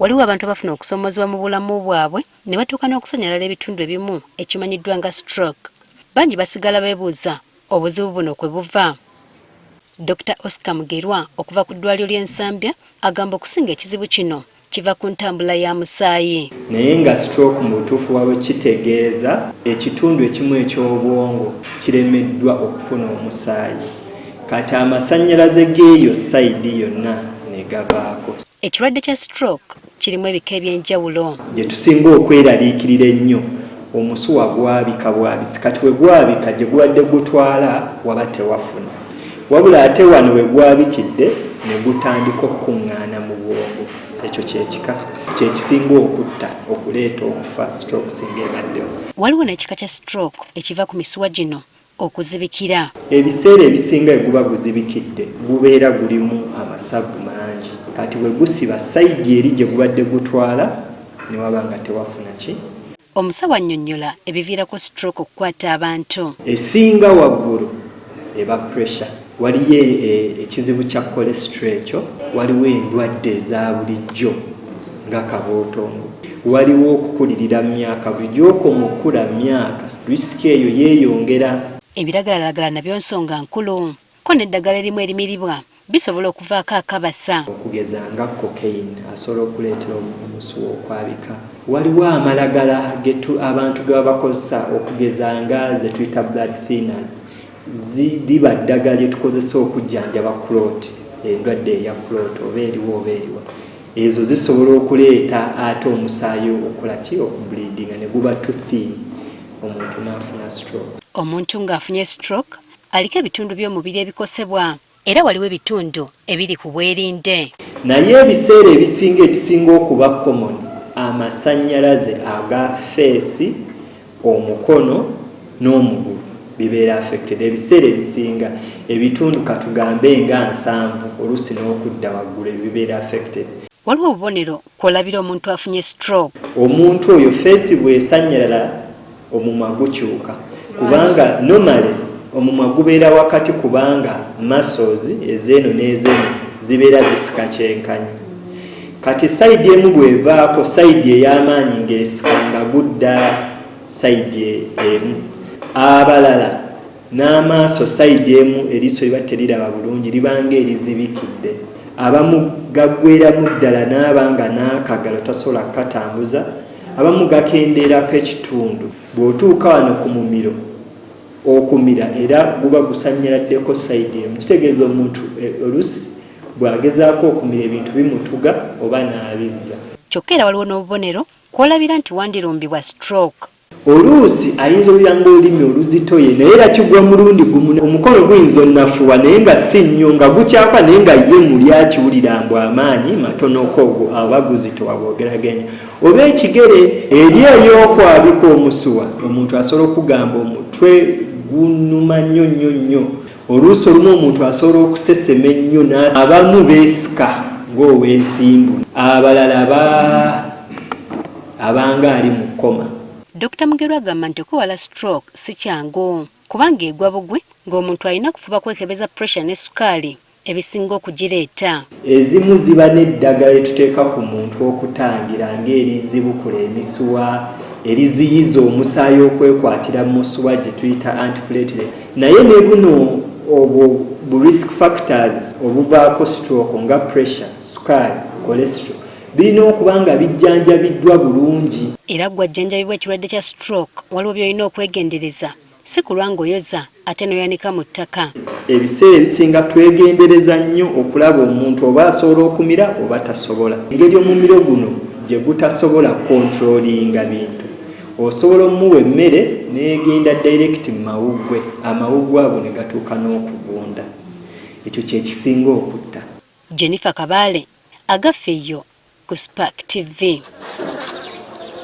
Waliwo abantu abafuna okusomozebwa mu bulamu bwabwe ne batuuka n'okusanyalala ebitundu ebimu ekimanyiddwa nga stroke. Bangi basigala beebuuza obuzibu buno kwe buva. Dr. Oscar Mugerwa okuva ku ddwaliro ly'Ensambya agamba okusinga ekizibu kino kiva ku ntambula ya musaayi. Naye nga stroke mu butuufu waba kitegeeza ekitundu ekimu eky'obwongo kiremeddwa okufuna omusaayi. Kati amasannyalaze g'eyo sayidi yonna ne gabaako. Ekirwadde kya stroke kirimu ebika eby'enjawulo. Gye tusinga okweraliikirira ennyo omusuwa gwabika bwabisi. Kati we gwabika gye gubadde gutwala waba tewafuna. Wabula ate wano we gwabikidde ne gutandika okukuŋŋaana mu bwongo. Ekyo kyekisinga okutta okuleeta okufa stroke singa ebaddewo. Waliwo n'ekika kya stroke ekiva ku misuwa gino okuzibikira. Ebiseera ebisinga guba guzibikidde gubeera gulimu amasavu mangi. Kati we gusiba sayidi eri gye gubadde gutwala ne waba nga tewafuna ki. Omusawo annyonnyola ebiviirako stroke okukwata abantu. Esinga waggulu eba pressure. Waliyo ekizibu kya cholesterol ekyo, waliwo endwadde eza bulijjo nga kabootongo, waliwo okukulirira myaka. Bulijjo okoma okula myaka risiki eyo yeeyongera. Ebiragalalagala nabyo nsonga nkulu, ko n'eddagala erimu erimiribwa bisobola okuvaako akabasa. Okugeza nga cocaine asobola okuleetera omusuwa okwabika. Waliwo amalagala abantu ge bakozesa okugeza nga ze tuyita blood thinners. Ziba ddagala lye tukozesa okujjanjaba clot, endwadde eya clot oba eriwo. Ezo zisobola okuleeta ate omusaayi okukola ki okubleedinga ne guba too thin, omuntu n'afuna stroke. Omuntu ng'afunye stroke aliko ebitundu by'omubiri ebikosebwa era waliwo ebitundu ebiri ku bwerinde. Naye ebiseera ebisinga ekisinga okuba common amasannyalaze aga feesi, omukono n'omugulu bibeera affected. Ebiseera ebisinga ebitundu katugambe nga 7 oluusi n'okudda waggulu bibeera affected. Waliwo obubonero kw'olabira omuntu afunye stroke. Omuntu oyo feesi bw'esanyalala omumwa gukyuka kubanga normally omumwa gubeera wakati kubanga muscles ezeeno n'ezeeno zibeera zisika kyenkanyi. Kati sayidi emu bw'evaako sayidi ey'amaanyi ng'esika nga gudda sayidi emu. Abalala n'amaaso sayidi emu eriiso liba teriraba bulungi libanga erizibikidde. Abamu gaggweeramu ddala n'abanga n'akagalo tasobola kukatambuza. Abamu gakendeerako ekitundu. Bw'otuuka wano ku mumiro okumira era guba gusanyaladdeko sayidi emu. Kitegeeza omuntu oluusi bw'agezaako okumira ebintu bimutuga oba n'abizza. Kyokka era waliwo n'obubonero kw'olabira nti wandirumbibwa stroke. Oluusi ayinza oluyanga olulimi oluzitoye naye era kigwa mulundi gumu. Omukono guyinza onnafuwa naye nga si nnyo nga gukyakwa naye nga ye muli akiwulira mbu amaanyi matonoko aba guzitowa bwogeraganya. Oba ekigere eri ey'okwabika omusuwa omuntu asobola okugamba omutwe gunuma nnyo. Oluusi olumu omuntu asobola okusesema ennyo abamu beesika ng'ow'ensimbu, abalala abanga ali mu kkoma. Dr. Mugerwa agamba nti okuwala stroke si kyangu kubanga egwa bugwe ng'omuntu alina kufuba kwekebeza pressure ne sukaali ebisinga okugireeta. Ezimu ziba n'eddagala lyetuteeka ku muntu okutangira ng'erizibukula emisuwa, eriziyiza omusaayi okwekwatira mu musuwa gye tuyita antiplatelet. Naye ne buno bu risk factors obuvaako stroke nga pressure, sukaali, cholesterol birina okuba nga bijjanjabiddwa bulungi. Era gwajjanjabibwa ekirwadde kya stroke waliwo by'olina okwegendereza si kulwa ng'oyoza ate n'oyanika mu ttaka. Ebiseera ebisinga twegendereza nnyo okulaba omuntu oba asobola okumira oba tasobola. Engeri omumiro guno gye gutasobola kontrolinga bintu. Osobola omuwa emmere n'egenda direct mu mawuggwe. Amawuggwe ago ne gatuuka n'okuvunda. Ekyo kye kisinga okutta. Jennifer Kabaale agaffe yo ku Spark TV.